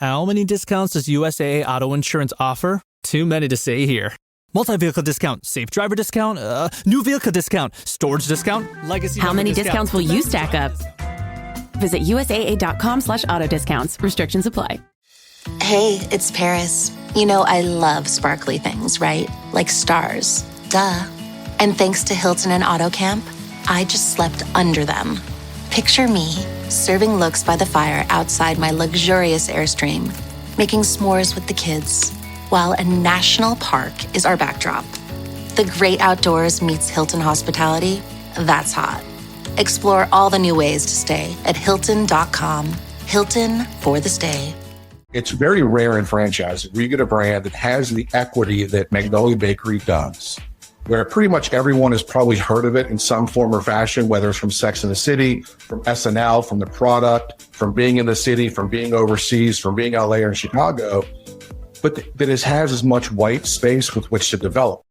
How many discounts does USAA Auto Insurance offer? Too many to say here. Multi-vehicle discount, safe driver discount, new vehicle discount, storage discount, legacy. How many discounts will you stack up? Visit USAA.com/auto discounts. Restrictions apply. Hey, it's Paris. You know I love sparkly things, right? Like stars. Duh. And thanks to Hilton and Auto Camp, I just slept under them. Picture me serving looks by the fire outside my luxurious Airstream, making s'mores with the kids, while a national park is our backdrop. The great outdoors meets Hilton hospitality. That's hot. Explore all the new ways to stay at Hilton.com. Hilton for the stay. It's very rare in franchising where you get a brand that has the equity that Magnolia Bakery does, where pretty much everyone has probably heard of it in some form or fashion, whether it's from Sex and the City, from SNL, from the product, from being in the city, from being overseas, from being LA or in Chicago, but that it has as much white space with which to develop.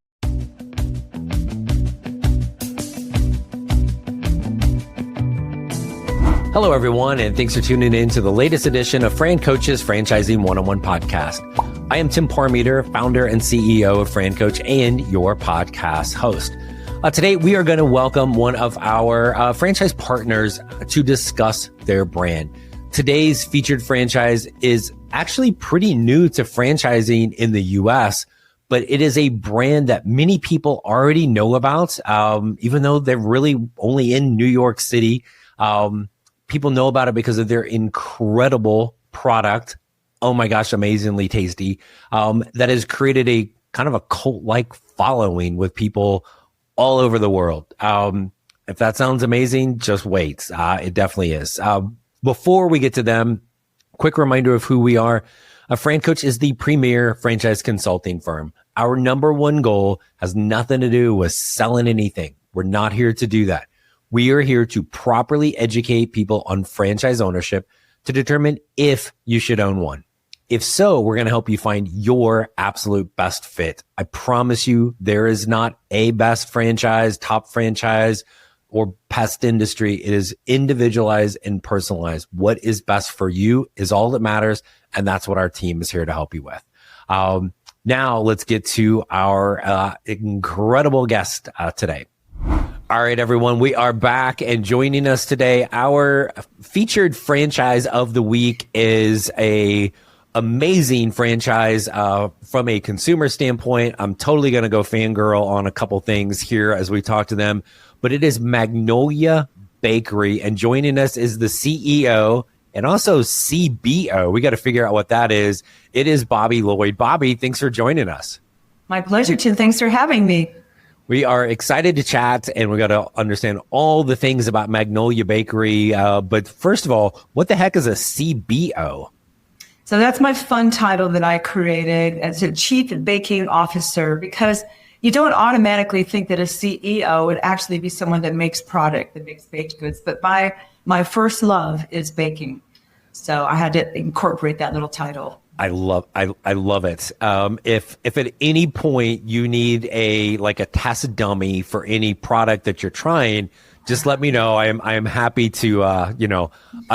Hello, everyone, and thanks for tuning in to the latest edition of FranCoach's Franchising One-on-One podcast. I am Tim Parmeter, founder and CEO of FranCoach and your podcast host. Today, we are going to welcome one of our franchise partners to discuss their brand. Today's featured franchise is actually pretty new to franchising in the U.S., but it is a brand that many people already know about, even though they're really only in New York City. People know about it because of their incredible product. Oh my gosh, amazingly tasty. That has created a kind of a cult-like following with people all over the world. If that sounds amazing, just wait. It definitely is. Before we get to them, quick reminder of who we are. FranCoach is the premier franchise consulting firm. Our number one goal has nothing to do with selling anything. We're not here to do that. We are here to properly educate people on franchise ownership to determine if you should own one. If so, we're going to help you find your absolute best fit. I promise you, there is not a best franchise, top franchise, or pest industry. It is individualized and personalized. What is best for you is all that matters, and that's what our team is here to help you with. Now, let's get to our incredible guest today. All right, everyone, we are back, and joining us today, our featured franchise of the week is a amazing franchise from a consumer standpoint. I'm totally going to go fangirl on a couple things here as we talk to them, but it is Magnolia Bakery, and joining us is the CEO and also CBO. We got to figure out what that is. It is Bobbie Lloyd. Bobbie, thanks for joining us. My pleasure, Tim. Thanks for having me. We are excited to chat, and we got to understand all the things about Magnolia Bakery. But first of all, what the heck is a CBO? So that's my fun title that I created as a Chief Baking Officer, because you don't automatically think that a CEO would actually be someone that makes product, that makes baked goods. But my first love is baking. So I had to incorporate that little title. I love it. If at any point you need a test dummy for any product that you're trying, just let me know. I am happy to I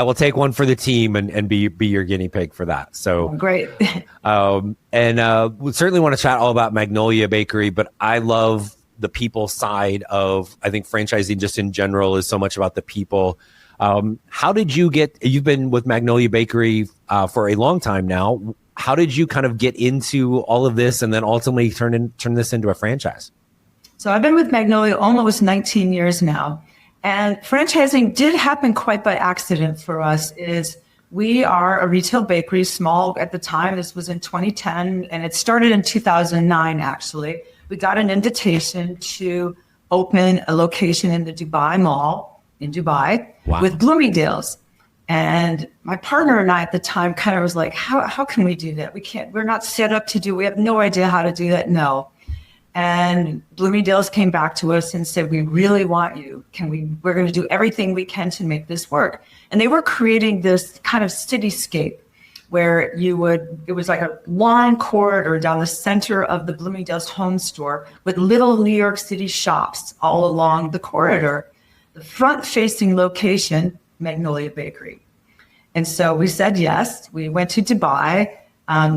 will take one for the team and be your guinea pig for that. So great. We certainly want to chat all about Magnolia Bakery, but I love the people side of, I think franchising just in general is so much about the people. How did you've been with Magnolia Bakery for a long time now. How did you kind of get into all of this and then ultimately turn this into a franchise? So I've been with Magnolia almost 19 years now. And franchising did happen quite by accident for us. We are a retail bakery, small at the time. This was in 2010, and it started in 2009, actually. We got an invitation to open a location in the Dubai Mall in Dubai. Wow. With Bloomingdale's. And my partner and I at the time kind of was like, how can we do that? We're not set up to we have no idea how to do that. No. And Bloomingdale's came back to us and said, we really want you. We're going to do everything we can to make this work. And they were creating this kind of cityscape where it was like a long corridor down the center of the Bloomingdale's home store with little New York City shops all along the corridor. The front-facing location, Magnolia Bakery. And so we said yes. We went to Dubai.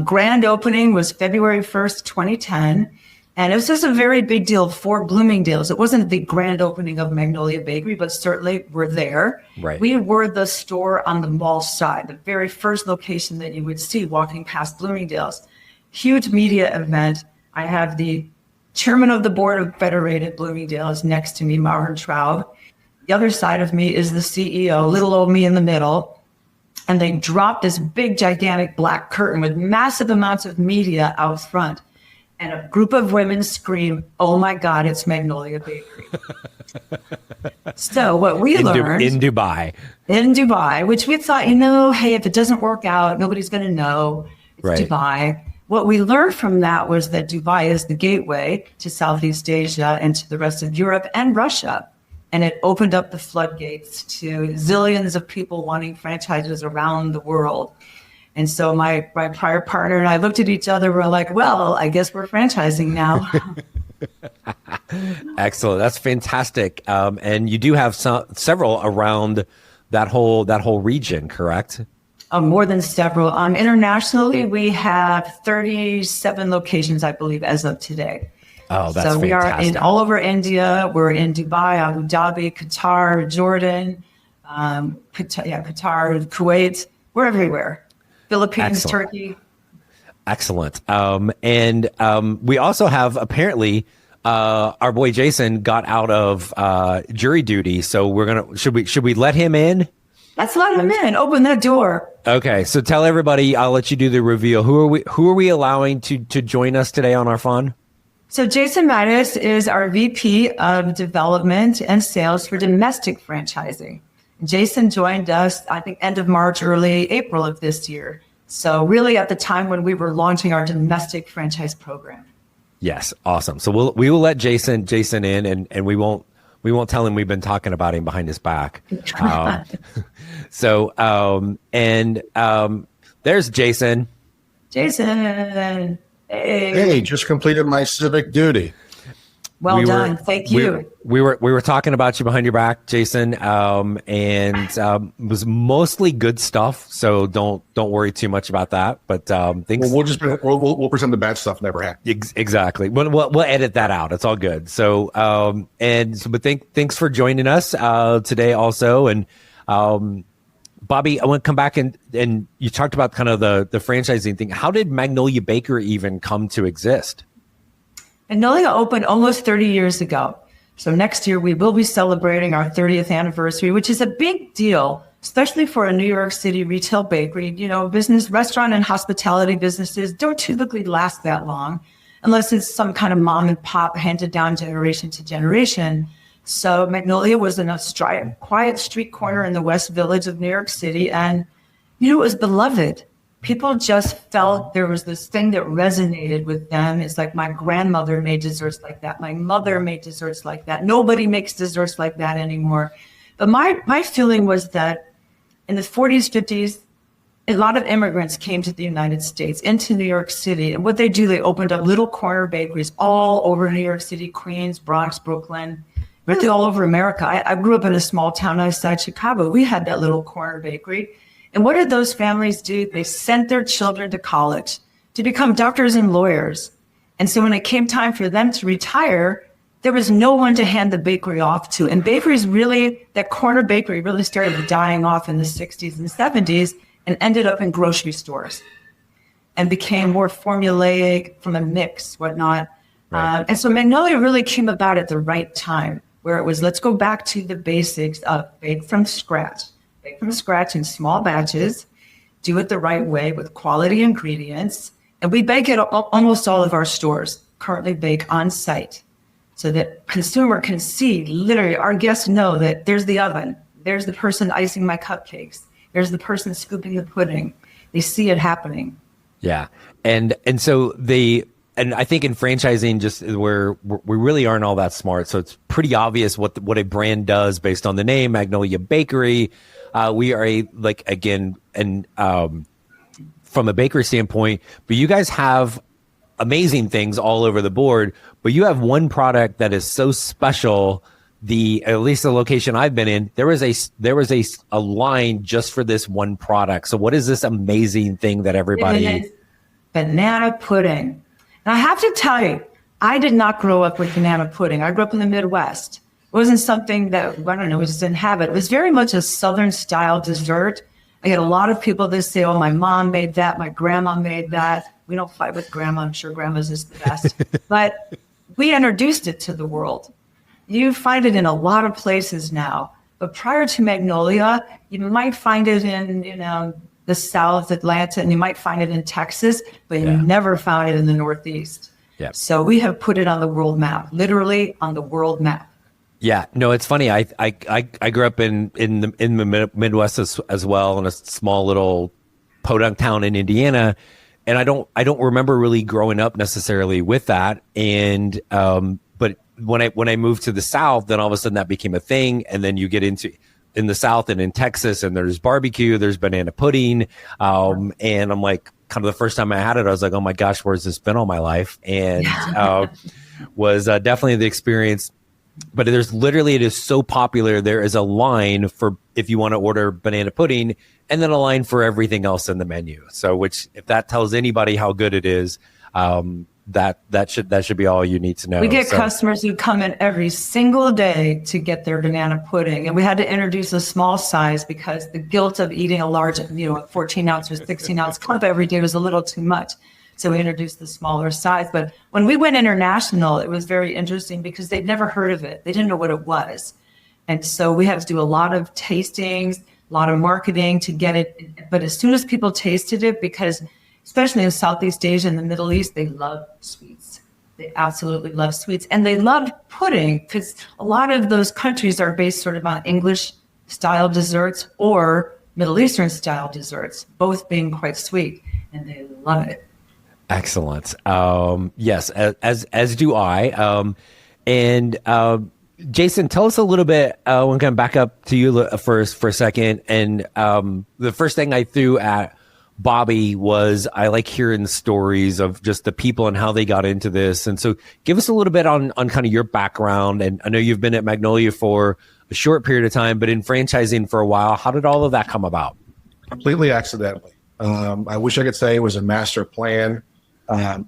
Grand opening was February 1st, 2010. And it was just a very big deal for Bloomingdale's. It wasn't the grand opening of Magnolia Bakery, but certainly we're there. Right. We were the store on the mall side, the very first location that you would see walking past Bloomingdale's. Huge media event. I have the chairman of the board of Federated Bloomingdale's next to me, Maurer Traub. The other side of me is the CEO, little old me in the middle. And they dropped this big, gigantic black curtain with massive amounts of media out front. And a group of women scream, "Oh my God, it's Magnolia Bakery." So what we learned in Dubai, which we thought, hey, if it doesn't work out, nobody's going to know. It's right. Dubai. What we learned from that was that Dubai is the gateway to Southeast Asia and to the rest of Europe and Russia. And it opened up the floodgates to zillions of people wanting franchises around the world. And so my prior partner and I looked at each other. We're like, well, I guess we're franchising now. Excellent. That's fantastic. And you do have several around that whole region, correct? More than several. Internationally, we have 37 locations, I believe, as of today. Oh, that's so we fantastic. are all over India. We're in Dubai, Abu Dhabi, Qatar, Jordan, Qatar, Kuwait. We're everywhere. Philippines, Excellent. Turkey. Excellent. And we also have apparently our boy Jason got out of jury duty, so should we let him in? Let's let him in. Open that door. Okay, so tell everybody. I'll let you do the reveal. Who are we allowing to join us today on our fun? So Jason Mattis is our VP of Development and Sales for Domestic Franchising. Jason joined us, I think, end of March, early April of this year. So really at the time when we were launching our domestic franchise program. Yes, awesome. So we will let Jason in, and we won't tell him we've been talking about him behind his back. There's Jason. Jason, Hey, just completed my civic duty. Well done. Thank you. We were talking about you behind your back, Jason, and it was mostly good stuff. So don't worry too much about that. But things We'll pretend the bad stuff never happened. Exactly. We'll edit that out. It's all good. So thanks for joining us today also. And Bobbie, I want to come back and you talked about kind of the franchising thing. How did Magnolia Bakery even come to exist? Magnolia opened almost 30 years ago. So next year we will be celebrating our 30th anniversary, which is a big deal, especially for a New York City retail bakery. Restaurant and hospitality businesses don't typically last that long unless it's some kind of mom and pop handed down generation to generation. So Magnolia was in a quiet street corner in the West Village of New York City. And, it was beloved. People just felt there was this thing that resonated with them. It's like my grandmother made desserts like that. My mother made desserts like that. Nobody makes desserts like that anymore. But my feeling was that in the 40s, 50s, a lot of immigrants came to the United States, into New York City. And what they do, they opened up little corner bakeries all over New York City, Queens, Bronx, Brooklyn, really all over America. I grew up in a small town outside Chicago. We had that little corner bakery. And what did those families do? They sent their children to college to become doctors and lawyers. And so when it came time for them to retire, there was no one to hand the bakery off to. And that corner bakery really started dying off in the 60s and 70s and ended up in grocery stores and became more formulaic from a mix, whatnot. Right. And so Magnolia really came about at the right time, where it was, let's go back to the basics of bake from scratch. Bake from scratch in small batches, do it the right way with quality ingredients. And we bake at almost all of our stores, currently bake on site so that consumer can see, literally our guests know that there's the oven, there's the person icing my cupcakes, there's the person scooping the pudding. They see it happening. Yeah. And I think in franchising, just where we really aren't all that smart. So it's pretty obvious what a brand does based on the name, Magnolia Bakery. We are from a bakery standpoint, but you guys have amazing things all over the board, but you have one product that is so special at least the location I've been in, there was a line just for this one product. So what is this amazing thing that everybody... Banana pudding. And I have to tell you, I did not grow up with banana pudding. I grew up in the Midwest. It wasn't something that, I don't know, was just in habit. It was very much a Southern style dessert. I get a lot of people that say, oh, my mom made that, my grandma made that. We don't fight with grandma. I'm sure grandma's is the best. But we introduced it to the world. You find it in a lot of places now. But prior to Magnolia, you might find it in, the South, Atlanta, and you might find it in Texas, but you never found it in the Northeast. Yep. So we have put it on the world map, literally on the world map. Yeah, no, it's funny. I grew up in the Midwest as well, in a small little podunk town in Indiana, and I don't remember really growing up necessarily with that. And but when I moved to the South, then all of a sudden that became a thing, and then you get into in the South and in Texas, and there's barbecue, there's banana pudding, and I'm like, kind of the first time I had it, I was like, oh my gosh, where's this been all my life? And was definitely the experience. But it is so popular. There is a line for if you want to order banana pudding, and then a line for everything else in the menu. So, which if that tells anybody how good it is, that should be all you need to know. We get customers who come in every single day to get their banana pudding, and we had to introduce a small size because the guilt of eating a large, 14 ounce or 16 ounce cup every day was a little too much. So we introduced the smaller size. But when we went international, it was very interesting because they'd never heard of it. They didn't know what it was. And so we had to do a lot of tastings, a lot of marketing to get it. But as soon as people tasted it, because especially in Southeast Asia and the Middle East, they love sweets. They absolutely love sweets. And they love pudding because a lot of those countries are based sort of on English-style desserts or Middle Eastern-style desserts, both being quite sweet. And they love it. Excellent. Yes, as do I. Jason, tell us a little bit. We're going to back up to you for a second. And the first thing I threw at Bobbie was I like hearing stories of just the people and how they got into this. And so give us a little bit on kind of your background. And I know you've been at Magnolia for a short period of time, but in franchising for a while. How did all of that come about? Completely accidentally. I wish I could say it was a master plan.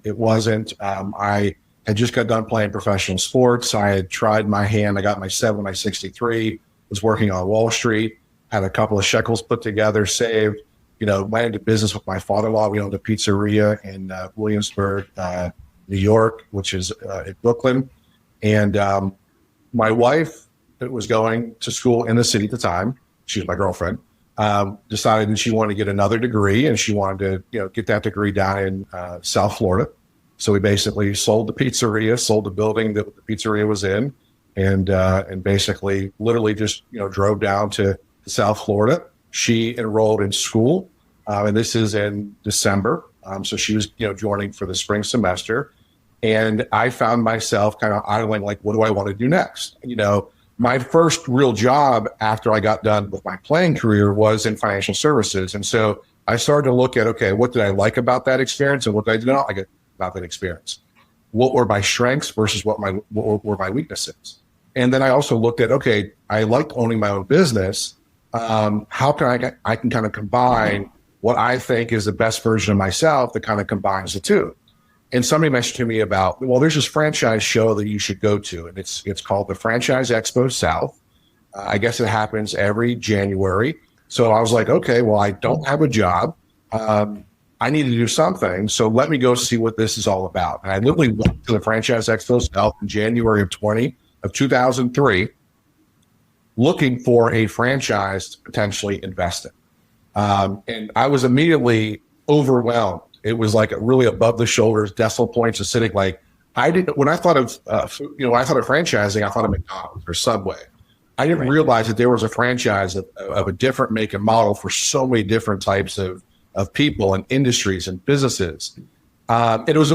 It wasn't. I had just got done playing professional sports. I had tried my hand. I got my 7 by 63, was working on Wall Street, had a couple of shekels put together, saved, went into business with my father-in-law. We owned a pizzeria in Williamsburg, New York, which is in Brooklyn. And my wife, that was going to school in the city at the time, she was my girlfriend, decided that she wanted to get another degree, and she wanted to, get that degree down in South Florida. So we basically sold the pizzeria, sold the building that the pizzeria was in, and basically literally just, drove down to South Florida. She enrolled in school, and this is in December. So she was, joining for the spring semester. And I found myself kind of idling, like, what do I want to do next? My first real job after I got done with my playing career was in financial services. And so I started to look at, okay, what did I like about that experience and what did I not like about that experience? What were my strengths versus what were my weaknesses? And then I also looked at, okay, I liked owning my own business. How can I can kind of combine what I think is the best version of myself that kind of combines the two? And somebody mentioned to me about, well, there's this franchise show that you should go to, and it's called the Franchise Expo South. I guess it happens every January. So I was like, okay, well, I don't have a job. I need to do something. So let me go see what this is all about. And I literally went to the Franchise Expo South in January of 2003, looking for a franchise to potentially invest in. And I was immediately overwhelmed. It was like a really above the shoulders decimal points of sitting. Like when I thought of, franchising, I thought of McDonald's or Subway. I didn't realize that there was a franchise of a different make and model for so many different types of people and industries and businesses. It was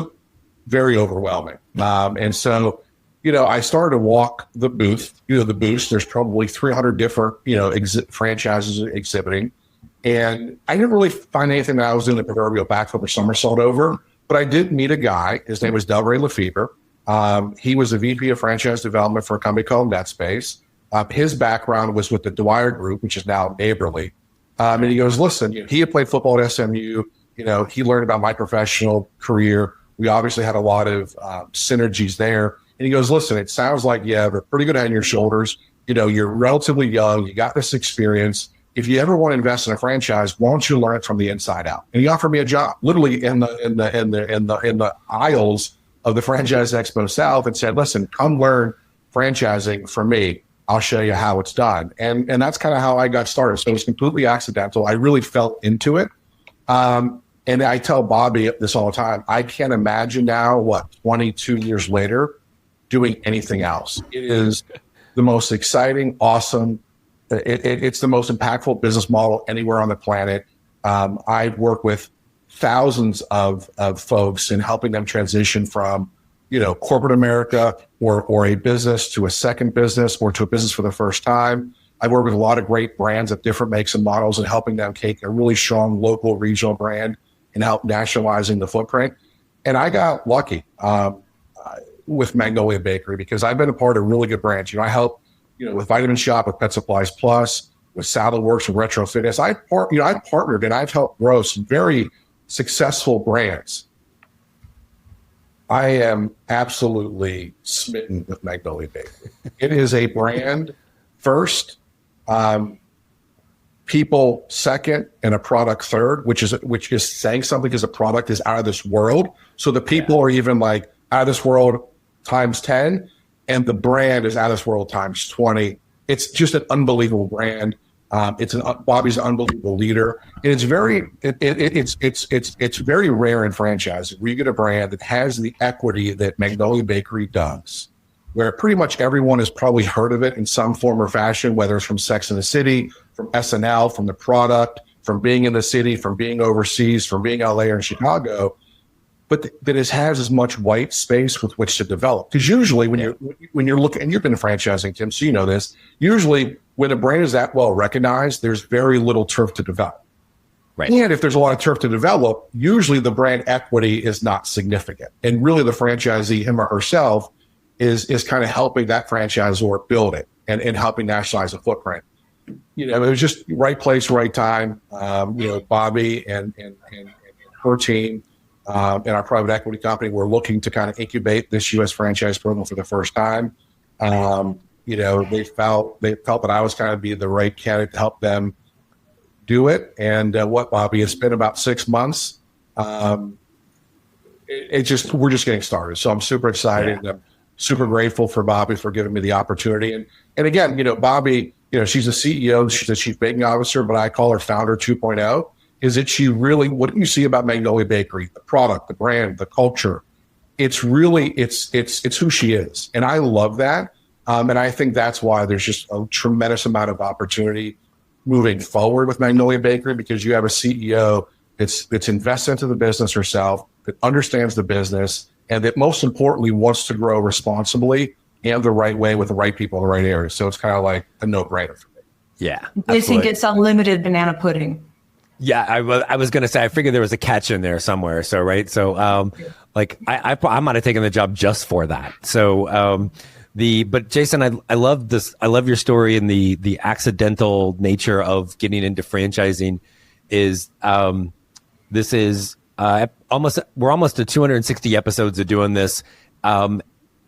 very overwhelming. And so, I started to walk the booth, the booths. There's probably 300 different, franchises exhibiting. And I didn't really find anything that I was doing the proverbial backflip or somersault over, but I did meet a guy. His name was Delray Lefebvre. He was a VP of franchise development for a company called NetSpace. His background was with the Dwyer Group, which is now Neighborly. And he goes, listen, he had played football at SMU. He learned about my professional career. We obviously had a lot of synergies there. And he goes, listen, it sounds like you have a pretty good head on your shoulders. You're relatively young. You got this experience. If you ever want to invest in a franchise, why don't you learn it from the inside out? And he offered me a job, literally in the aisles of the Franchise Expo South, and said, listen, come learn franchising from me. I'll show you how it's done. And that's kind of how I got started. So it was completely accidental. I really fell into it. And I tell Bobbie this all the time. I can't imagine now, 22 years later, doing anything else. It is the most exciting, awesome. It's the most impactful business model anywhere on the planet. I've worked with thousands of folks in helping them transition from, corporate America or a business to a second business or to a business for the first time. I've worked with a lot of great brands of different makes and models and helping them take a really strong local regional brand and help nationalizing the footprint. And I got lucky with Magnolia Bakery because I've been a part of really good brands. I helped, with Vitamin Shop, with Pet Supplies Plus, with Salad Works, with Retro Fitness. I've partnered and I've helped grow some very successful brands. I am absolutely smitten with Magnolia Bakery. It is a brand first, people second, and a product third, which is saying something because the product is out of this world. So the people are even like out of this world times 10, and the brand is out of this world times 20. It's just an unbelievable brand. Bobbie's an unbelievable leader. And it's very rare in franchising where you get a brand that has the equity that Magnolia Bakery does, where pretty much everyone has probably heard of it in some form or fashion, whether it's from Sex and the City, from SNL, from the product, from being in the city, from being overseas, from being LA or in Chicago, but that it has as much white space with which to develop. Because usually when you're looking, and you've been franchising, Tim, so you know this, usually when a brand is that well recognized, there's very little turf to develop. Right. And if there's a lot of turf to develop, usually the brand equity is not significant. And really the franchisee, him or herself, is kind of helping that franchisor build it and helping nationalize the footprint. It was just right place, right time. Bobbie and her team and our private equity company were looking to kind of incubate this U.S. franchise program for the first time. They felt that I was kind of be the right candidate to help them do it. And Bobbie, it's been about 6 months. We're just getting started. So I'm super excited. Yeah. I'm super grateful for Bobbie for giving me the opportunity. And again, Bobbie, she's a CEO, she's a chief baking officer, but I call her founder 2.0. Is that she really, what you see about Magnolia Bakery, the product, the brand, the culture, it's really, it's who she is. And I love that. And I think that's why there's just a tremendous amount of opportunity moving forward with Magnolia Bakery, because you have a CEO that's invested into the business herself, that understands the business, and that most importantly wants to grow responsibly and the right way with the right people in the right areas. So it's kind of like a no-brainer for me. Yeah. They think it's unlimited banana pudding. Yeah, I was going to say, I figured there was a catch in there somewhere. So, right. So, I might have taken the job just for that. So, but Jason, I love this. I love your story, and the accidental nature of getting into franchising is, this is, we're almost to 260 episodes of doing this. I've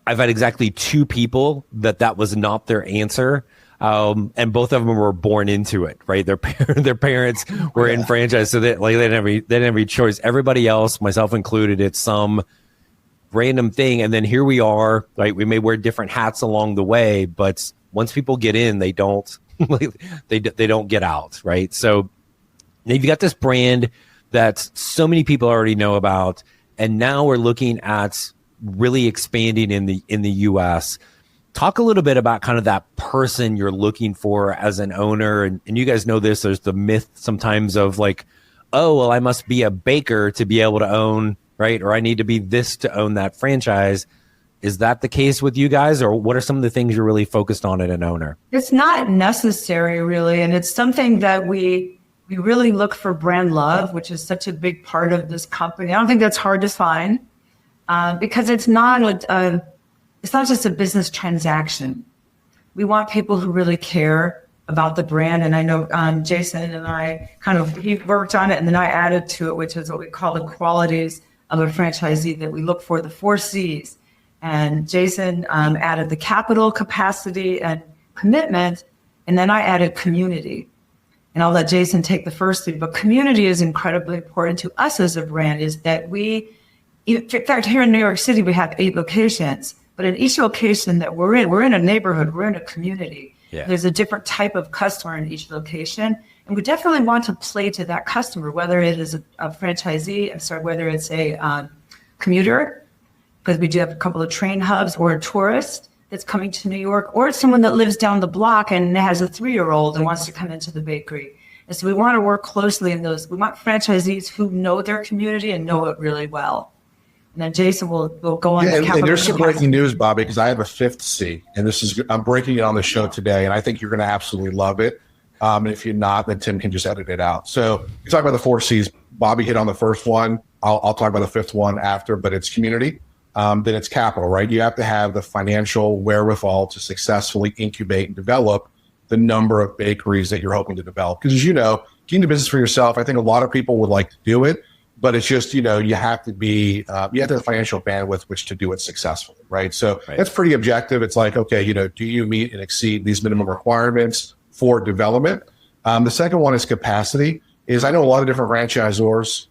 had exactly 2 people that was not their answer. And both of them were born into it, right? Their parents were in franchise, so they didn't have any choice. Everybody else, myself included, it's some random thing, and then here we are. Right, we may wear different hats along the way, but once people get in, they don't they don't get out, right? So you've got this brand that so many people already know about, and now we're looking at really expanding in the U.S. Talk a little bit about kind of that person you're looking for as an owner. And you guys know this, there's the myth sometimes of like, oh, well, I must be a baker to be able to own, right? Or I need to be this to own that franchise. Is that the case with you guys? Or what are some of the things you're really focused on in an owner? It's not necessary, really. And it's something that we really look for brand love, which is such a big part of this company. I don't think that's hard to find. because it's not just a business transaction. We want people who really care about the brand. And I know Jason and I he worked on it, and then I added to it, which is what we call the qualities of a franchisee that we look for, the 4 C's. And Jason added the capital, capacity, and commitment. And then I added community. And I'll let Jason take the first 3, but community is incredibly important to us as a brand, is that in fact, here in New York City, we have 8 locations, but in each location that we're in a neighborhood, we're in a community. Yeah. There's a different type of customer in each location. And we definitely want to play to that customer, whether it is a franchisee, whether it's a commuter, because we do have a couple of train hubs, or a tourist that's coming to New York, or it's someone that lives down the block and has a 3-year-old and wants to come into the bakery. And so we want to work closely in those. We want franchisees who know their community and know it really well. And then Jason will go on. And there's some breaking news, Bobbie, because I have a 5th C, and I'm breaking it on the show today, and I think you're going to absolutely love it. And if you're not, then Tim can just edit it out. So you talk about the 4 C's. Bobbie hit on the first one. I'll talk about the 5th one after, but it's community. Then it's capital, right? You have to have the financial wherewithal to successfully incubate and develop the number of bakeries that you're hoping to develop. Because as you know, getting the business for yourself, I think a lot of people would like to do it, but it's just, you have to be, you have to have the financial bandwidth which to do it successfully, right? So That's pretty objective. It's like, okay, do you meet and exceed these minimum requirements for development? The second one is capacity. I know a lot of different franchisors.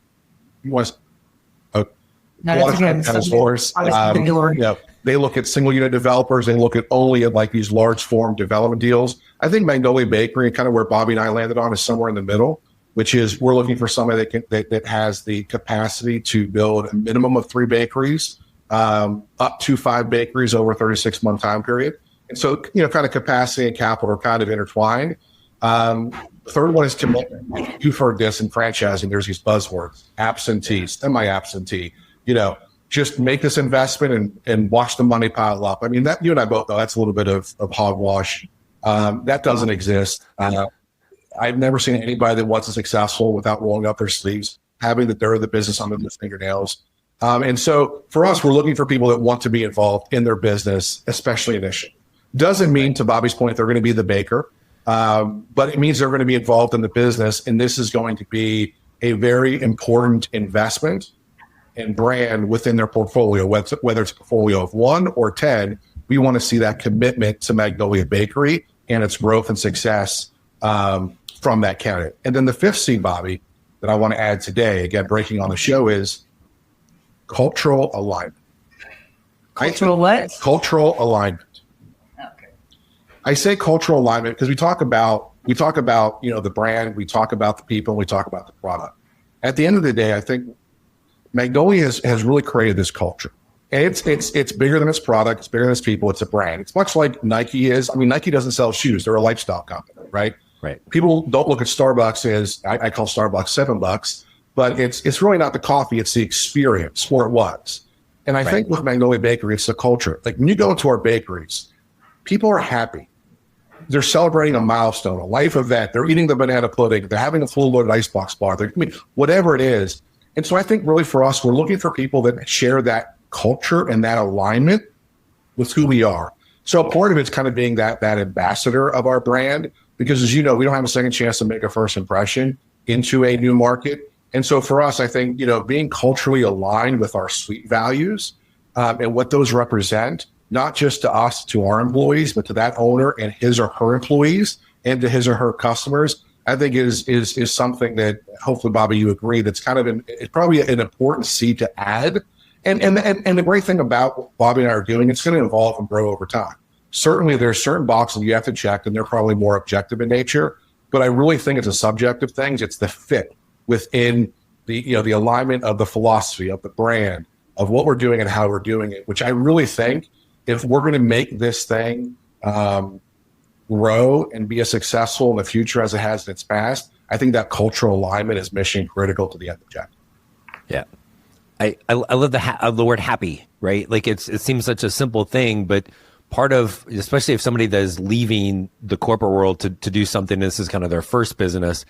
They look at single unit developers. They look at only at like these large form development deals. I think Magnolia Bakery, kind of where Bobbie and I landed on, is somewhere in the middle, which is we're looking for somebody that has the capacity to build a minimum of 3 bakeries, up to 5 bakeries over a 36-month time period. And so, kind of capacity and capital are kind of intertwined. Third one is commitment. You've heard this in franchising. There's these buzzwords: absentee, semi-absentee. Just make this investment and watch the money pile up. I mean, that you and I both know that's a little bit of hogwash. That doesn't exist. I've never seen anybody that wasn't successful without rolling up their sleeves, having the dirt of the business under their fingernails. And so for us, we're looking for people that want to be involved in their business, especially initially. Doesn't mean, to Bobbie's point, they're going to be the baker, but it means they're going to be involved in the business. And this is going to be a very important investment and brand within their portfolio, whether it's a portfolio of 1 or 10. We want to see that commitment to Magnolia Bakery and its growth and success from that candidate. And then the 5th C, Bobbie, that I want to add today, again, breaking on the show, is cultural alignment. Cultural what? Cultural alignment. Okay. I say cultural alignment because we talk about the brand, we talk about the people, we talk about the product. At the end of the day, I think Magnolia has really created this culture. And it's bigger than its product, it's bigger than its people, it's a brand. It's much like Nike is. I mean, Nike doesn't sell shoes, they're a lifestyle company, right? Right. People don't look at Starbucks as, I call Starbucks $7, but it's really not the coffee, it's the experience, or it was. And I think with Magnolia Bakery, it's the culture. Like when you go into our bakeries, people are happy. They're celebrating a milestone, a life event. They're eating the banana pudding. They're having a full loaded icebox bar. Whatever it is. And so I think really for us, we're looking for people that share that culture and that alignment with who we are. So part of it's kind of being that ambassador of our brand, because as you know, we don't have a second chance to make a first impression into a new market. And so for us, I think, being culturally aligned with our sweet values and what those represent, not just to us, to our employees, but to that owner and his or her employees and to his or her customers, I think is something that hopefully, Bobbie, you agree, that's kind of it's probably an important C to add. And the great thing about what Bobbie and I are doing, it's going to evolve and grow over time. Certainly, there's certain boxes you have to check, and they're probably more objective in nature. But I really think it's a subjective thing. It's the fit within the alignment of the philosophy of the brand, of what we're doing and how we're doing it. Which I really think, if we're going to make this thing grow and be as successful in the future as it has in its past, I think that cultural alignment is mission critical to the end objective. Yeah. I love the word happy, right? Like it seems such a simple thing, but part of, especially if somebody that is leaving the corporate world to do something, this is kind of their first business,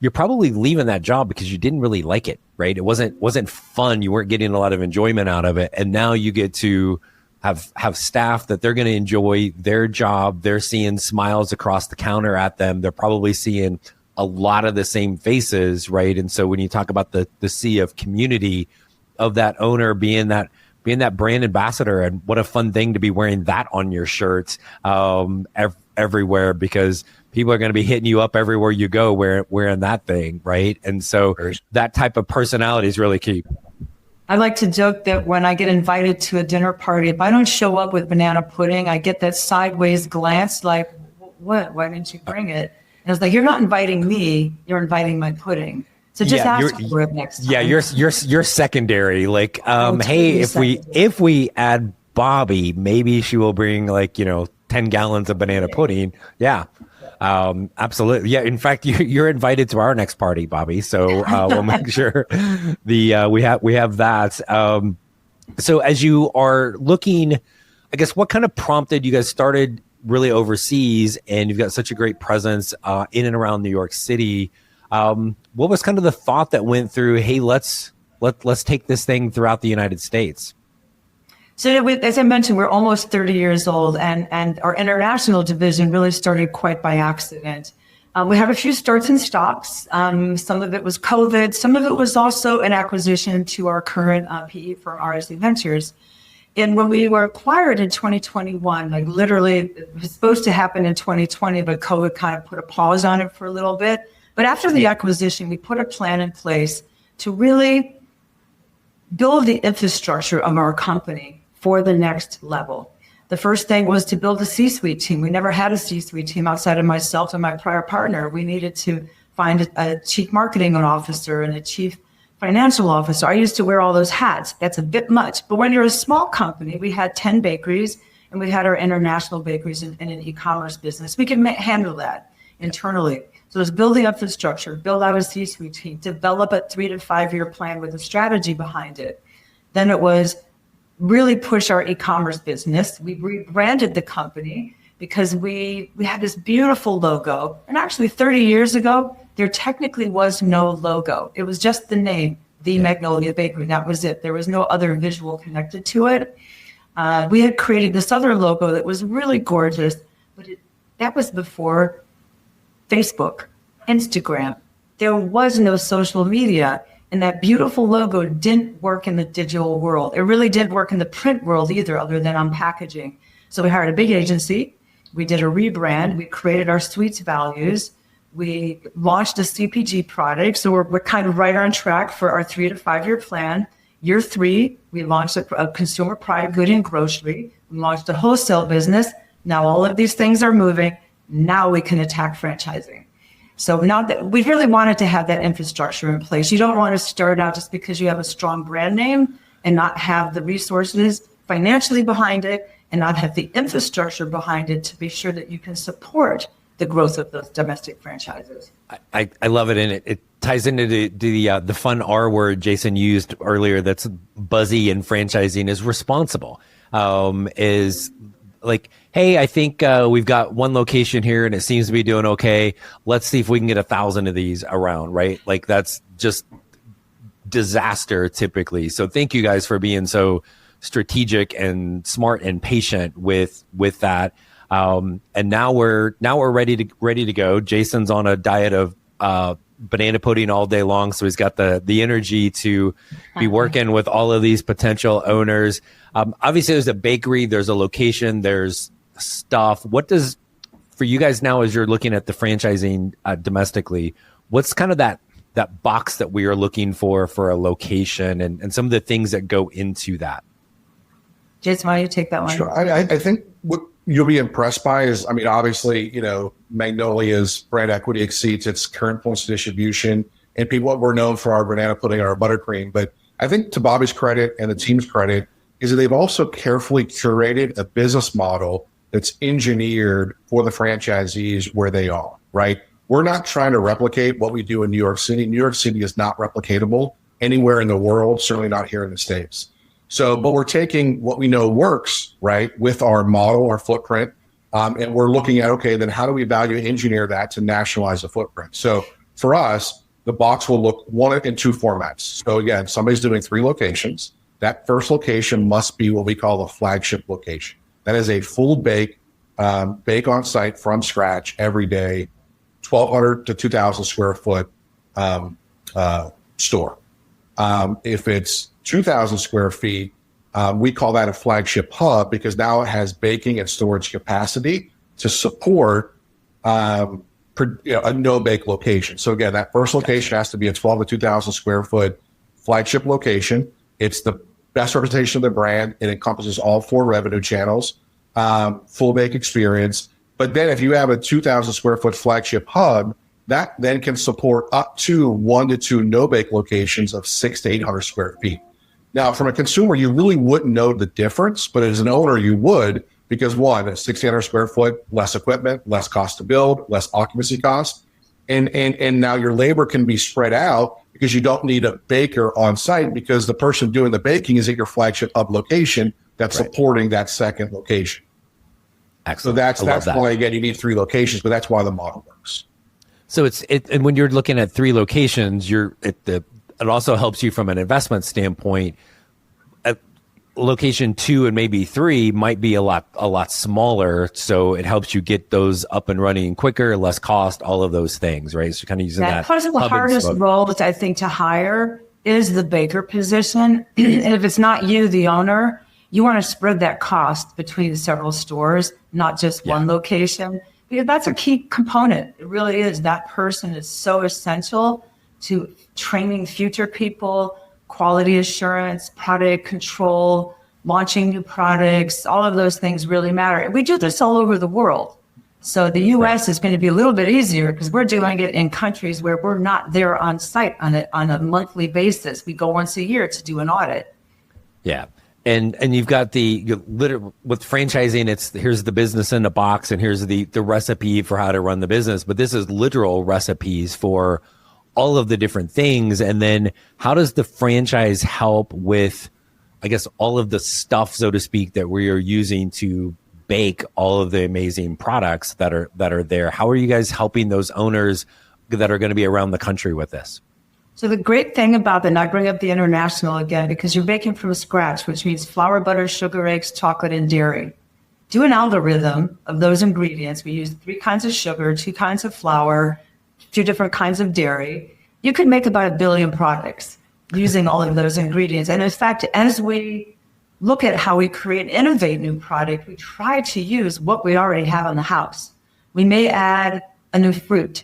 you're probably leaving that job because you didn't really like it, right? It wasn't fun. You weren't getting a lot of enjoyment out of it. And now you get to have staff that they're going to enjoy their job. They're seeing smiles across the counter at them. They're probably seeing a lot of the same faces, right? And so when you talk about the sea of community of that owner being that brand ambassador, and what a fun thing to be wearing that on your shirt everywhere, because people are going to be hitting you up everywhere you go wearing that thing, right? And so that type of personality is really key. I like to joke that when I get invited to a dinner party, if I don't show up with banana pudding, I get that sideways glance like, what? Why didn't you bring it? And I was like, you're not inviting me, you're inviting my pudding. So just ask for it next time. Yeah, you're secondary. Like, hey, if we add Bobbie, maybe she will bring 10 gallons of banana pudding. Yeah. Absolutely. Yeah. In fact, you're invited to our next party, Bobbie. So we'll make sure we have that. So as you are looking, I guess, what kind of prompted you guys started really overseas, and you've got such a great presence in and around New York City. What was kind of the thought that went through, hey, let's take this thing throughout the United States? So as I mentioned, we're almost 30 years old, and our international division really started quite by accident. We had a few starts and stops. Some of it was COVID. Some of it was also an acquisition to our current PE firm, RSC Ventures. And when we were acquired in 2021, like literally it was supposed to happen in 2020, but COVID kind of put a pause on it for a little bit. But after the acquisition, we put a plan in place to really build the infrastructure of our company for the next level. The first thing was to build a C-suite team. We never had a C-suite team outside of myself and my prior partner. We needed to find a chief marketing officer and a chief financial officer. I used to wear all those hats. That's a bit much. But when you're a small company, we had 10 bakeries and we had our international bakeries and an e-commerce business. We can handle that internally. So it was building up the structure, build out a C-suite team, develop a 3 to 5 year plan with a strategy behind it. Then it was really push our e-commerce business. We rebranded the company because we had this beautiful logo. And actually 30 years ago, there technically was no logo. It was just the name, the Magnolia Bakery. That was it. There was no other visual connected to it. We had created this other logo that was really gorgeous, but that was before Facebook, Instagram. There was no social media. And that beautiful logo didn't work in the digital world. It really didn't work in the print world either, other than on packaging. So we hired a big agency. We did a rebrand. We created our sweets values. We launched a CPG product. So we're kind of right on track for our 3 to 5 year plan. Year 3, we launched a consumer product good in grocery. We launched a wholesale business. Now all of these things are moving. Now we can attack franchising. So now that we really wanted to have that infrastructure in place. You don't want to start out just because you have a strong brand name and not have the resources financially behind it and not have the infrastructure behind it to be sure that you can support the growth of those domestic franchises. I love it. And it ties into the fun R word Jason used earlier, that's buzzy and franchising is responsible. Is like, hey, I think we've got one location here and it seems to be doing okay. Let's see if we can get 1,000 of these around, right? Like that's just disaster typically. So thank you guys for being so strategic and smart and patient with that. And now we're ready to go. Jason's on a diet of banana pudding all day long, so he's got the energy to be working with all of these potential owners. Obviously, there's a bakery, there's a location, there's stuff. What does, for you guys now, as you're looking at the franchising domestically, what's kind of that box that we are looking for a location and some of the things that go into that? Jason, why don't you take that one? Sure. I think what you'll be impressed by is, I mean, obviously, Magnolia's brand equity exceeds its current points of distribution, and people, we're known for our banana pudding and our buttercream. But I think to Bobbie's credit and the team's credit is that they've also carefully curated a business model that's engineered for the franchisees where they are, right? We're not trying to replicate what we do in New York City. New York City is not replicatable anywhere in the world, certainly not here in the States. So, but we're taking what we know works, right, with our model, our footprint, and we're looking at, okay, then how do we value engineer that to nationalize the footprint? So for us, the box will look one in two formats. So again, somebody's doing 3 locations. That first location must be what we call a flagship location. That is a full bake on site from scratch every day, 1,200 to 2,000 square foot store. If it's 2,000 square feet, we call that a flagship hub because now it has baking and storage capacity to support a no-bake location. So again, that first location has to be a 12 to 2,000 square foot flagship location. It's the best representation of the brand. It encompasses all 4 revenue channels, full bake experience. But then if you have a 2,000 square foot flagship hub, that then can support up to 1 to 2 no-bake locations of 600 to 800 square feet. Now, from a consumer, you really wouldn't know the difference, but as an owner, you would, because one, 1,600 square foot, less equipment, less cost to build, less occupancy cost. And now your labor can be spread out because you don't need a baker on site because the person doing the baking is at your flagship hub location that's supporting that second location. Excellent. So that's why, again, you need 3 locations, but that's why the model works. So and when you're looking at 3 locations, it also helps you from an investment standpoint. At location 2 and maybe 3 might be a lot smaller, so it helps you get those up and running quicker, less cost, all of those things, right? So kind of using that. Part of the hardest roles, I think, to hire is the baker position. And if it's not you, the owner, you want to spread that cost between several stores, not just one location, because that's a key component. It really is. That person is so essential to training future people, quality assurance, product control, launching new products. All of those things really matter. We do this all over the world. So the U.S. is going to be a little bit easier because we're doing it in countries where we're not there on site on a monthly basis. We go once a year to do an audit. Yeah. And you've got with franchising, here's the business in a box and here's the recipe for how to run the business. But this is literal recipes for all of the different things. And then how does the franchise help with, I guess, all of the stuff, so to speak, that we are using to bake all of the amazing products that are there? How are you guys helping those owners that are going to be around the country with this? So the great thing about that, and I bring up the international again, because you're baking from scratch, which means flour, butter, sugar, eggs, chocolate, and dairy. Do an algorithm of those ingredients. We use 3 kinds of sugar, 2 kinds of flour, 2 different kinds of dairy. You could make about 1 billion products using all of those ingredients. And in fact, as we look at how we create and innovate new product, we try to use what we already have in the house. We may add a new fruit,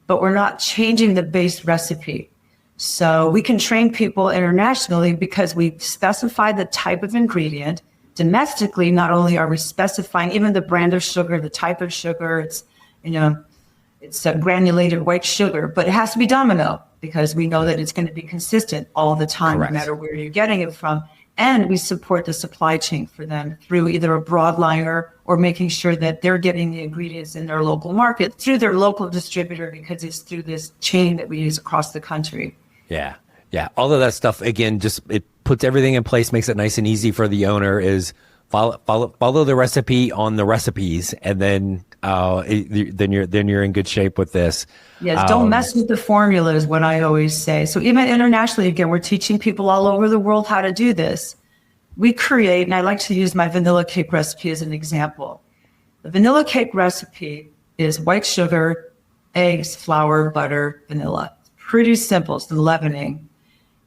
but we're not changing the base recipe. So we can train people internationally because we specify the type of ingredient. Domestically, not only are we specifying even the brand of sugar, the type of sugar, it's a granulated white sugar, but it has to be Domino because we know that it's going to be consistent all the time, Correct. No matter where you're getting it from. And we support the supply chain for them through either a broadliner or making sure that they're getting the ingredients in their local market through their local distributor because it's through this chain that we use across the country. Yeah. Yeah. All of that stuff, again, just it puts everything in place, makes it nice and easy for the owner is follow the recipe on the recipes. And then, then you're in good shape with this. Yes. Don't mess with the formula is what I always say. So even internationally, again, we're teaching people all over the world how to do this. We create, and I like to use my vanilla cake recipe as an example. The vanilla cake recipe is white sugar, eggs, flour, butter, vanilla. Pretty simple. It's the leavening.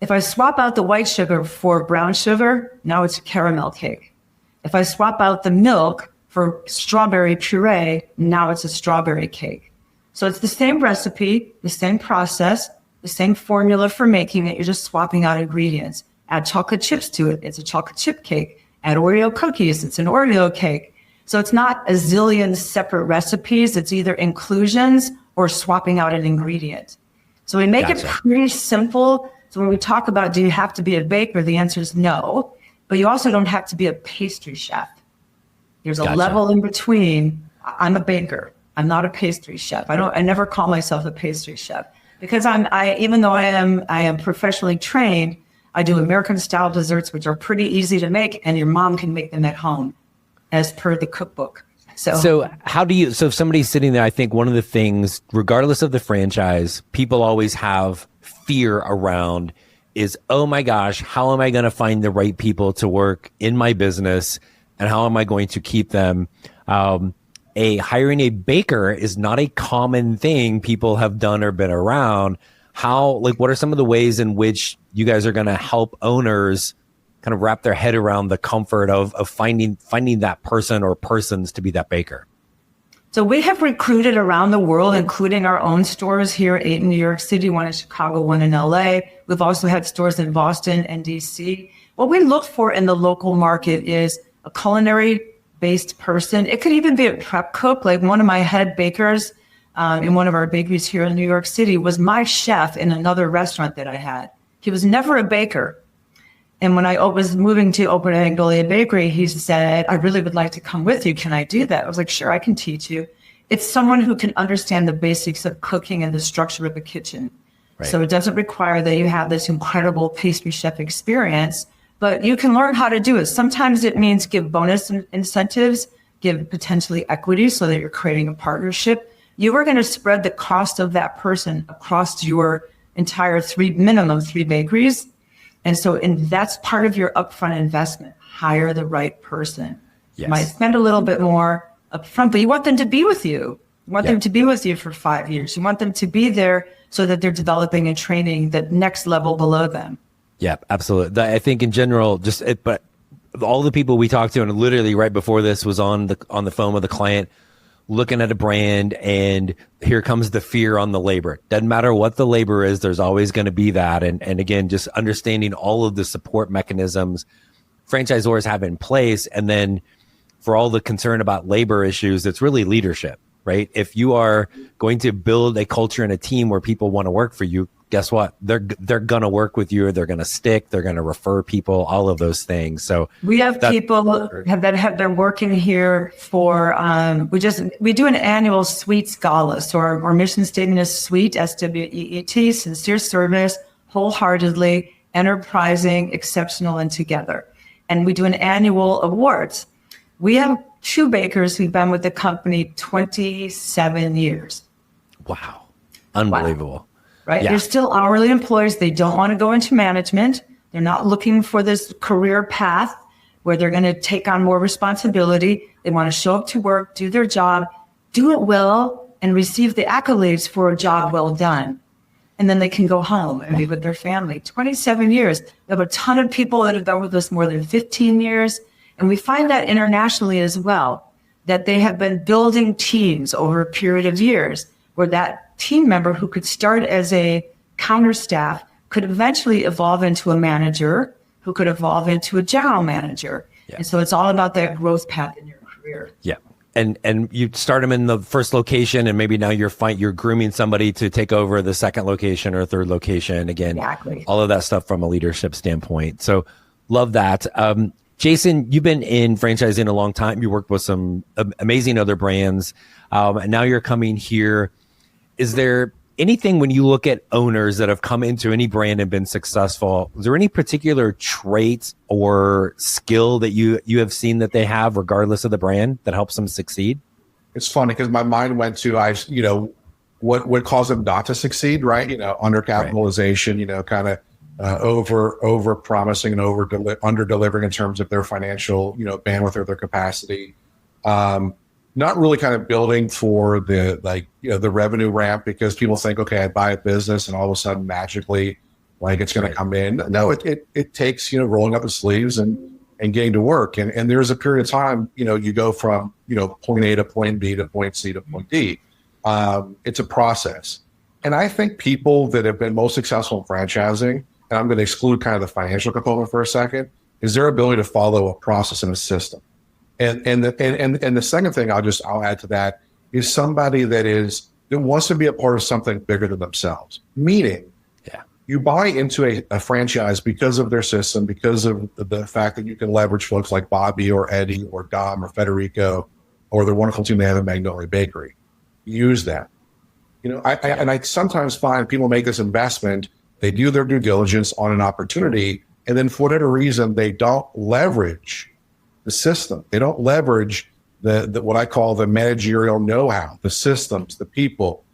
If I swap out the white sugar for brown sugar, now it's a caramel cake. If I swap out the milk for strawberry puree, now it's a strawberry cake. So it's the same recipe, the same process, the same formula for making it. You're just swapping out ingredients. Add chocolate chips to it. It's a chocolate chip cake. Add Oreo cookies. It's an Oreo cake. So it's not a zillion separate recipes. It's either inclusions or swapping out an ingredient. So we make it pretty simple. So when we talk about, do you have to be a baker? The answer is no, but you also don't have to be a pastry chef. There's a level in between. I'm a baker. I'm not a pastry chef. I never call myself a pastry chef because even though I am professionally trained, I do American style desserts, which are pretty easy to make and your mom can make them at home as per the cookbook. So if somebody's sitting there, I think one of the things, regardless of the franchise, people always have fear around is, oh my gosh, how am I going to find the right people to work in my business? And how am I going to keep them? Hiring a baker is not a common thing people have done or been around. What are some of the ways in which you guys are going to help owners kind of wrap their head around the comfort of finding that person or persons to be that baker? So we have recruited around the world, including our own stores here, 8 in New York City, 1 in Chicago, 1 in LA. We've also had stores in Boston and DC. What we look for in the local market is a culinary-based person. It could even be a prep cook. Like one of my head bakers in one of our bakeries here in New York City was my chef in another restaurant that I had. He was never a baker. And when I was moving to open a Magnolia Bakery, he said, I really would like to come with you. Can I do that? I was like, sure, I can teach you. It's someone who can understand the basics of cooking and the structure of the kitchen. Right. So it doesn't require that you have this incredible pastry chef experience, but you can learn how to do it. Sometimes it means give bonus incentives, give potentially equity so that you're creating a partnership. You are going to spread the cost of that person across your entire minimum three bakeries. And that's part of your upfront investment. Hire the right person. Yes. You might spend a little bit more upfront, but you want them to be with you. You want them to be with you for 5 years. You want them to be there so that they're developing and training the next level below them. Yeah, absolutely. I think in general, but all the people we talked to, and literally right before this was on the phone with a client, looking at a brand, and here comes the fear on the labor. Doesn't matter what the labor is, there's always going to be that. And again, just understanding all of the support mechanisms franchisors have in place. And then for all the concern about labor issues, it's really leadership, right? If you are going to build a culture and a team where people want to work for you, guess what? They're going to work with you. They're going to stick. They're going to refer people, all of those things. So we have people that have been working here for, we do an annual Sweets Gala. So our mission statement is SWEET, SWEET, sincere service, wholeheartedly, enterprising, exceptional, and together. And we do an annual awards. We have 2 bakers who've been with the company 27 years. Wow. Unbelievable. Wow. Right? Yeah. They're still hourly employees. They don't want to go into management. They're not looking for this career path where they're going to take on more responsibility. They want to show up to work, do their job, do it well, and receive the accolades for a job well done. And then they can go home and be with their family. 27 years. We have a ton of people that have been with us more than 15 years. And we find that internationally as well, that they have been building teams over a period of years where that team member who could start as a counter staff could eventually evolve into a manager, who could evolve into a general manager. Yeah. And so it's all about that growth path in your career. Yeah. And you start them in the first location, and maybe now you're grooming somebody to take over the second location or third location. Again, exactly. All of that stuff from a leadership standpoint. So love that. Jason, you've been in franchising a long time. You worked with some amazing other brands, and now you're coming here. Is there anything, when you look at owners that have come into any brand and been successful, is there any particular trait or skill that you have seen that they have, regardless of the brand, that helps them succeed? It's funny because my mind went to, what would cause them not to succeed, right? Undercapitalization, right. Kind of over promising and under delivering in terms of their financial, bandwidth or their capacity. Not really kind of building for the revenue ramp, because people think, okay, I buy a business and all of a sudden magically it's going to come in. No, it takes, rolling up the sleeves and getting to work. And there's a period of time, you go from, point A to point B to point C to point D. It's a process. And I think people that have been most successful in franchising, and I'm going to exclude kind of the financial component for a second, is their ability to follow a process and a system. And the second thing I'll add to that is somebody that wants to be a part of something bigger than themselves. Meaning, you buy into a franchise because of their system, because of the fact that you can leverage folks like Bobbie or Eddie or Dom or Federico or the wonderful team they have at Magnolia Bakery. Use that. I sometimes find people make this investment, they do their due diligence on an opportunity, and then for whatever reason, they don't leverage the system. They don't leverage the what I call the managerial know-how, the systems, the people,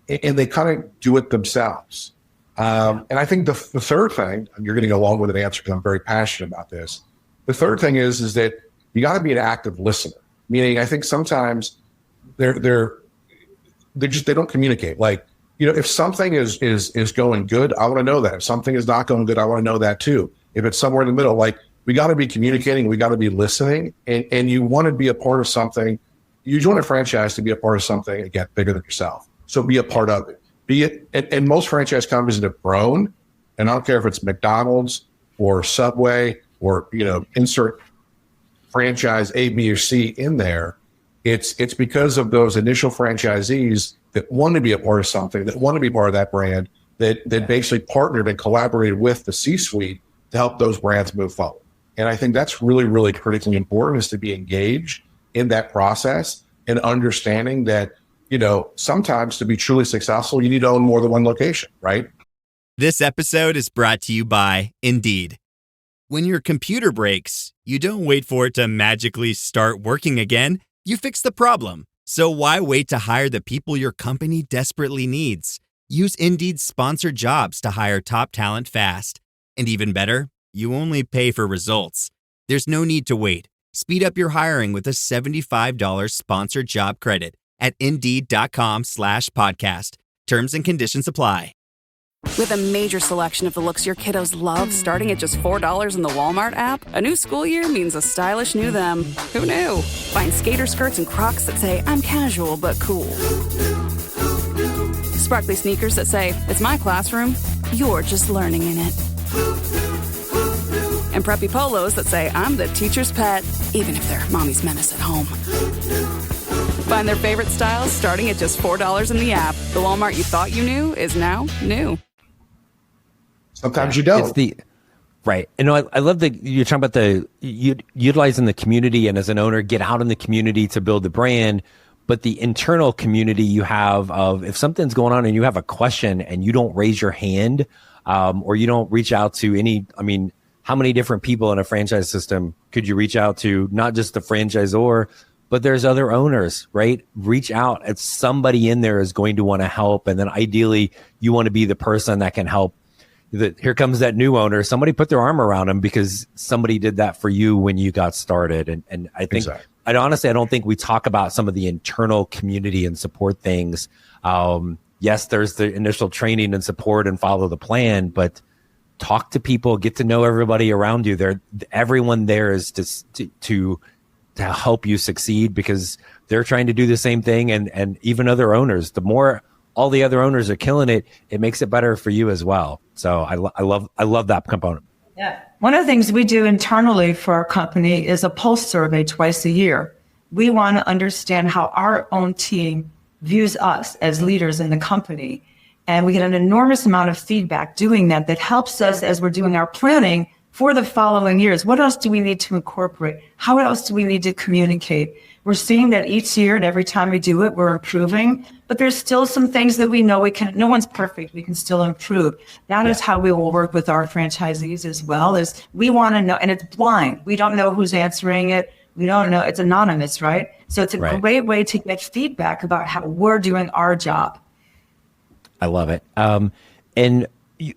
and they kind of do it themselves. And I think the third thing, and you're getting a long-winded answer because I'm very passionate about this. The third thing is that you got to be an active listener. Meaning, I think sometimes they don't communicate. Like, if something is going good, I want to know that. If something is not going good, I want to know that too. If it's somewhere in the middle, like, we got to be communicating, we got to be listening, and you want to be a part of something. You join a franchise to be a part of something, again, bigger than yourself. So be a part of it. Be it, and most franchise companies that have grown, and I don't care if it's McDonald's or Subway or, insert franchise A, B, or C in there, it's because of those initial franchisees that want to be a part of something, that want to be part of that brand, that basically partnered and collaborated with the C-suite to help those brands move forward. And I think that's really, really critically important, is to be engaged in that process and understanding that, sometimes to be truly successful, you need to own more than one location, right? This episode is brought to you by Indeed. When your computer breaks, you don't wait for it to magically start working again. You fix the problem. So why wait to hire the people your company desperately needs? Use Indeed's sponsored jobs to hire top talent fast. And even better, you only pay for results. There's no need to wait. Speed up your hiring with a $75 sponsored job credit at Indeed.com/podcast. Terms and conditions apply. With a major selection of the looks your kiddos love starting at just $4 in the Walmart app, a new school year means a stylish new them. Who knew? Find skater skirts and Crocs that say, I'm casual but cool. Sparkly sneakers that say, it's my classroom, you're just learning in it. And preppy polos that say, I'm the teacher's pet, even if they're mommy's menace at home. Find their favorite styles starting at just $4 in the app. The Walmart you thought you knew is now new. Sometimes you don't. Right. And I love that you're talking about utilizing the community, and as an owner, get out in the community to build the brand. But the internal community you have of, if something's going on and you have a question and you don't raise your hand, or you don't reach out to how many different people in a franchise system could you reach out to? Not just the franchisor, but there's other owners, right? Reach out. If somebody in there is going to want to help, and then ideally you want to be the person that can help. Here comes that new owner. Somebody put their arm around them because somebody did that for you when you got started. And I think, exactly. I don't think we talk about some of the internal community and support things. Yes, there's the initial training and support and follow the plan, but talk to people, get to know everybody around you. Everyone there is to help you succeed, because they're trying to do the same thing. And even other owners, the more all the other owners are killing it, it makes it better for you as well. So I love that component. Yeah. One of the things we do internally for our company is a pulse survey twice a year. We want to understand how our own team views us as leaders in the company. And we get an enormous amount of feedback doing that helps us as we're doing our planning for the following years. What else do we need to incorporate? How else do we need to communicate? We're seeing that each year and every time we do it, we're improving, but there's still some things that we know no one's perfect. We can still improve. That is how we will work with our franchisees as well, is we want to know, and it's blind. We don't know who's answering it. We don't know. It's anonymous, right? So it's a great way to get feedback about how we're doing our job. I love it. And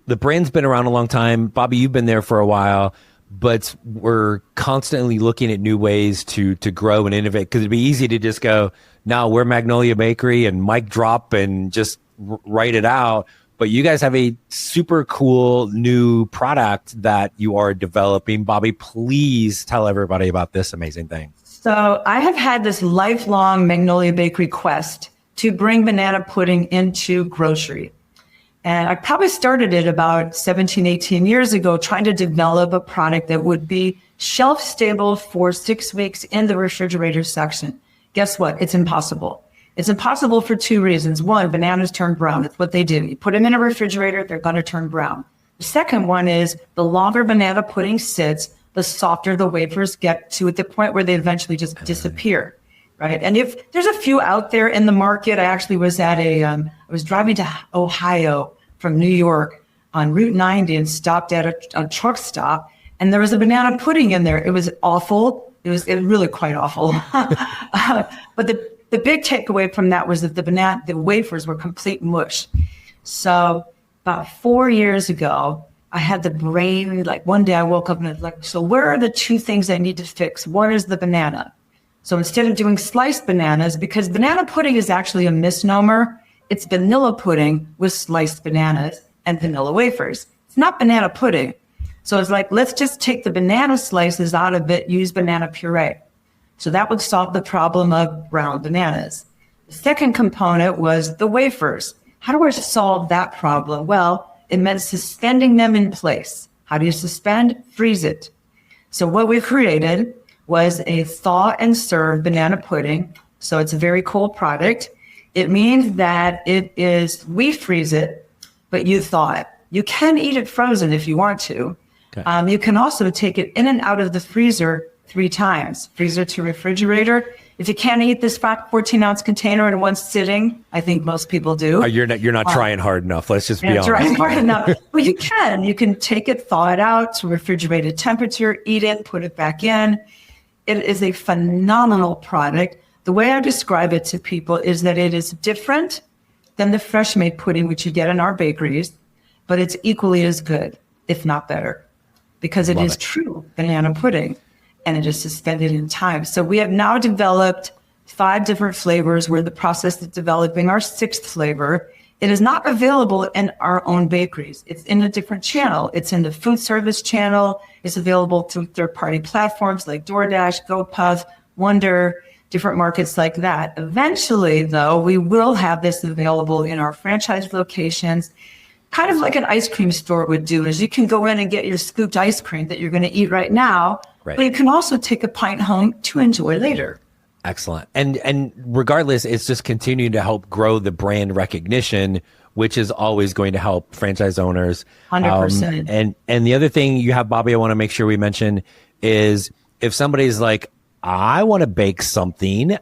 the brand's been around a long time. Bobbie, you've been there for a while, but we're constantly looking at new ways to grow and innovate, because it'd be easy to just go, no, we're Magnolia Bakery and mic drop and just write it out. But you guys have a super cool new product that you are developing. Bobbie, please tell everybody about this amazing thing. So I have had this lifelong Magnolia Bakery quest to bring banana pudding into grocery. And I probably started it about 17, 18 years ago, trying to develop a product that would be shelf stable for 6 weeks in the refrigerator section. Guess what? It's impossible. It's impossible for two reasons. One, bananas turn brown. That's what they do. You put them in a refrigerator, they're going to turn brown. The second one is the longer banana pudding sits, the softer the wafers get to the point where they eventually just disappear. Right. And if there's a few out there in the market, I actually was at I was driving to Ohio from New York on Route 90 and stopped at a truck stop. And there was a banana pudding in there. It was awful. It was really quite awful. But the big takeaway from that was that the wafers were complete mush. So about 4 years ago, I had the brain, like one day I woke up and I was like, so where are the two things I need to fix? One is the banana. So instead of doing sliced bananas, because banana pudding is actually a misnomer, it's vanilla pudding with sliced bananas and vanilla wafers. It's not banana pudding. So it's like, let's just take the banana slices out of it, use banana puree. So that would solve the problem of brown bananas. The second component was the wafers. How do I solve that problem? Well, it meant suspending them in place. How do you suspend? Freeze it. So what we created was a thaw and serve banana pudding. So it's a very cool product. It means that we freeze it, but you thaw it. You can eat it frozen if you want to. Okay. You can also take it in and out of the freezer 3 times, freezer to refrigerator. If you can't eat this 14-ounce container in one sitting, I think most people do. You're not trying hard enough. Let's just be honest. Trying hard enough. Well, you can. You can take it, thaw it out to refrigerated temperature, eat it, put it back in. It is a phenomenal product. The way I describe it to people is that it is different than the fresh made pudding, which you get in our bakeries, but it's equally as good, if not better, because it is true banana pudding. And it is suspended in time. So we have now developed 5 different flavors. We're in the process of developing our 6th flavor. It is not available in our own bakeries. It's in a different channel. It's in the food service channel. It's available through third-party platforms like DoorDash, GoPuff, Wonder, different markets like that. Eventually, though, we will have this available in our franchise locations, kind of like an ice cream store would do, is you can go in and get your scooped ice cream that you're going to eat right now. Right. But you can also take a pint home to enjoy later. Excellent. And regardless, it's just continuing to help grow the brand recognition, which is always going to help franchise owners. 100%. And the other thing you have, Bobbie, I want to make sure we mention is if somebody's like, I want to bake something,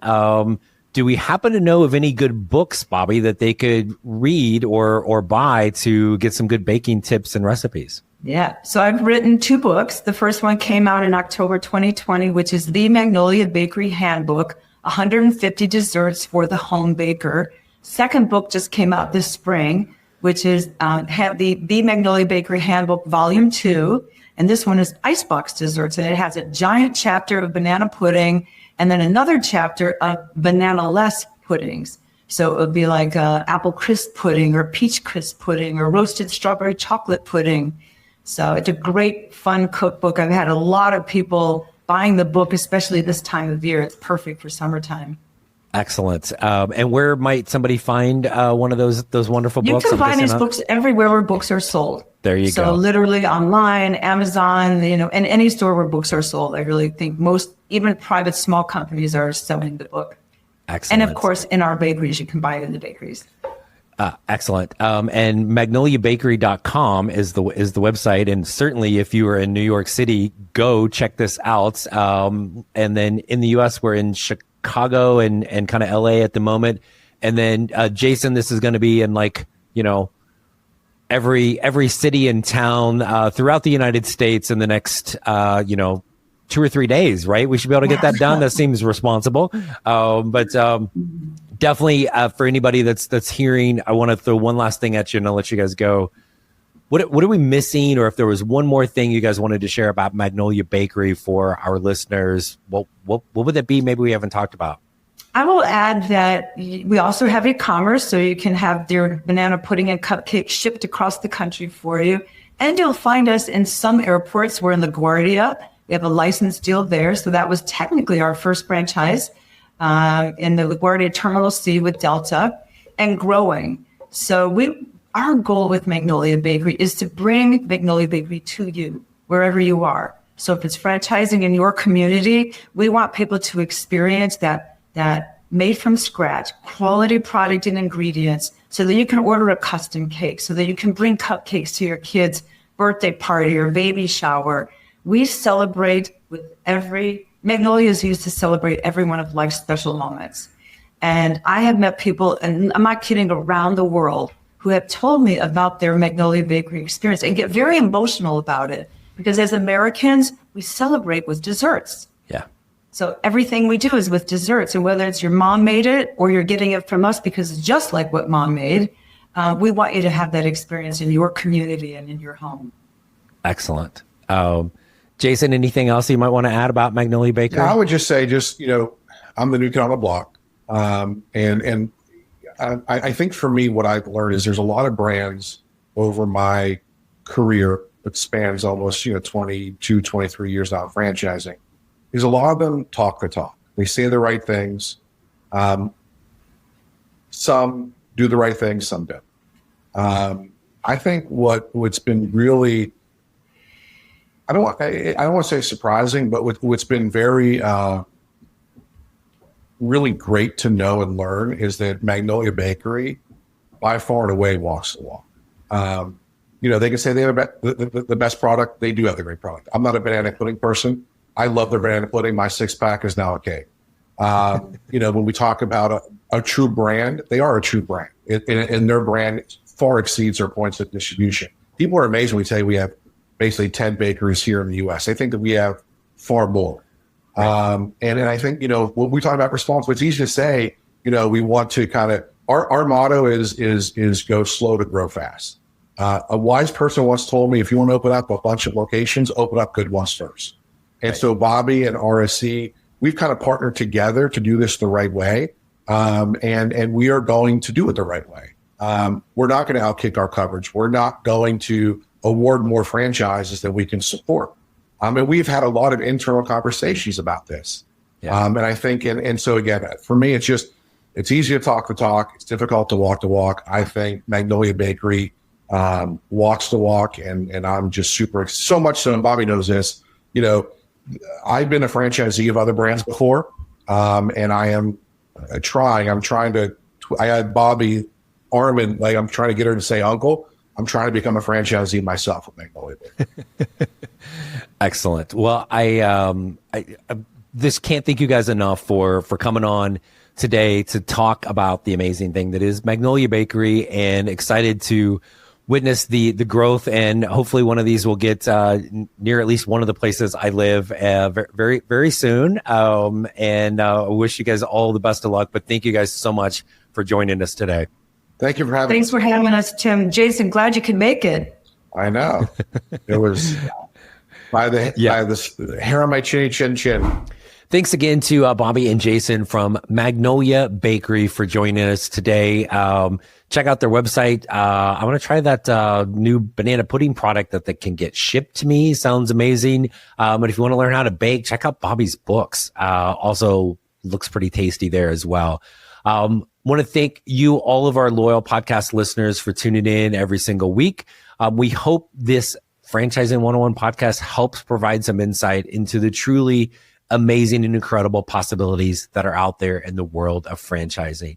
do we happen to know of any good books, Bobbie, that they could read or buy to get some good baking tips and recipes? Yeah. So I've written 2 books. The first one came out in October 2020, which is the Magnolia Bakery Handbook, 150 Desserts for the Home Baker. Second book just came out this spring, which is the Magnolia Bakery Handbook Volume 2. And this one is Icebox Desserts. And it has a giant chapter of banana pudding and then another chapter of banana-less puddings. So it would be like apple crisp pudding or peach crisp pudding or roasted strawberry chocolate pudding. So it's a great, fun cookbook. I've had a lot of people buying the book, especially this time of year. It's perfect for summertime. Excellent. And where might somebody find one of those wonderful books? You can find these books everywhere where books are sold. There you go. So literally online, Amazon, and any store where books are sold. I really think most, even private small companies are selling the book. Excellent. And of course, in our bakeries, you can buy it in the bakeries. Excellent. And magnoliabakery.com is the website. And certainly if you are in New York City, go check this out. And then in the US, we're in Chicago and kind of LA at the moment. And then, Jason, this is going to be in every city and town, throughout the United States in the next, 2 or 3 days, right? We should be able to get that done. That seems responsible. But definitely for anybody that's hearing, I want to throw one last thing at you and I'll let you guys go. What are we missing? Or if there was one more thing you guys wanted to share about Magnolia Bakery for our listeners, what would that be? Maybe we haven't talked about. I will add that we also have e-commerce, so you can have your banana pudding and cupcakes shipped across the country for you. And you'll find us in some airports. We're in LaGuardia. We have a license deal there. So that was technically our first franchise in the LaGuardia Terminal C with Delta, and growing. So our goal with Magnolia Bakery is to bring Magnolia Bakery to you, wherever you are. So if it's franchising in your community, we want people to experience that made from scratch, quality product and ingredients, so that you can order a custom cake, so that you can bring cupcakes to your kid's birthday party or baby shower. We celebrate Magnolia is used to celebrate every one of life's special moments. And I have met people, and I'm not kidding, around the world who have told me about their Magnolia Bakery experience and get very emotional about it, because as Americans, we celebrate with desserts. Yeah. So everything we do is with desserts. And whether it's your mom made it or you're getting it from us because it's just like what mom made, we want you to have that experience in your community and in your home. Excellent. Jason, anything else you might want to add about Magnolia Bakery? Yeah, I would just say, I'm the new kid on the block. And I think for me, what I've learned is there's a lot of brands over my career that spans almost, 22, 23 years now of franchising. Is a lot of them talk the talk. They say the right things. Some do the right things, some don't. I think what's been really, I don't want to say surprising, but what's been very really great to know and learn is that Magnolia Bakery, by far and away, walks the walk. They can say they have the best product. They do have the great product. I'm not a banana pudding person. I love their banana pudding. My 6-pack is now a cake. When we talk about a true brand, they are a true brand. And their brand far exceeds their points of distribution. People are amazed when we say we have basically 10 bakeries here in the U.S. They think that we have far more. And I think, when we talk about responsible, it's easy to say, we want to kind of, our motto is go slow to grow fast. A wise person once told me, if you want to open up a bunch of locations, open up good ones first. And so Bobbie and RSC, we've kind of partnered together to do this the right way. And we are going to do it the right way. We're not going to outkick our coverage. We're not going to award more franchises than we can support. And we've had a lot of internal conversations about this. Yeah. And I think, and so again, for me, it's easy to talk the talk. It's difficult to walk the walk. I think Magnolia Bakery walks the walk, and I'm just so much so, and Bobbie knows this, I've been a franchisee of other brands before, and I had Bobbie Armin, like I'm trying to get her to say uncle. I'm trying to become a franchisee myself with Magnolia Bakery. Excellent. Well, I just can't thank you guys enough for coming on today to talk about the amazing thing that is Magnolia Bakery, and excited to witness the growth, and hopefully one of these will get near at least one of the places I live very, very soon. And I wish you guys all the best of luck, but thank you guys so much for joining us today. Thank you for having Thanks for having us, Tim. Jason, glad you could make it. I know. It was by the hair on my chin. Thanks again to Bobbie and Jason from Magnolia Bakery for joining us today. Check out their website. I want to try that new banana pudding product that can get shipped to me. Sounds amazing. But if you want to learn how to bake, check out Bobbie's books. Also looks pretty tasty there as well. Want to thank you, all of our loyal podcast listeners, for tuning in every single week. We hope this Franchising 101 podcast helps provide some insight into the truly amazing and incredible possibilities that are out there in the world of franchising.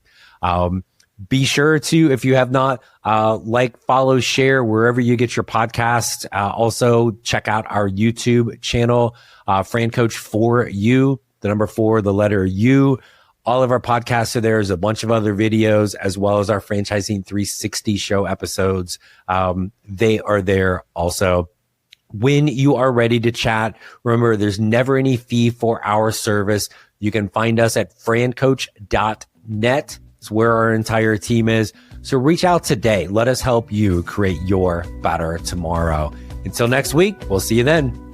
Be sure to, if you have not, follow, share wherever you get your podcast. Also check out our YouTube channel, FranCoach for You, the number 4, the letter U. All of our podcasts are there. There's a bunch of other videos, as well as our Franchising 360 show episodes. They are there also. When you are ready to chat, remember, there's never any fee for our service. You can find us at francoach.net. It's where our entire team is. So reach out today. Let us help you create your better tomorrow. Until next week, we'll see you then.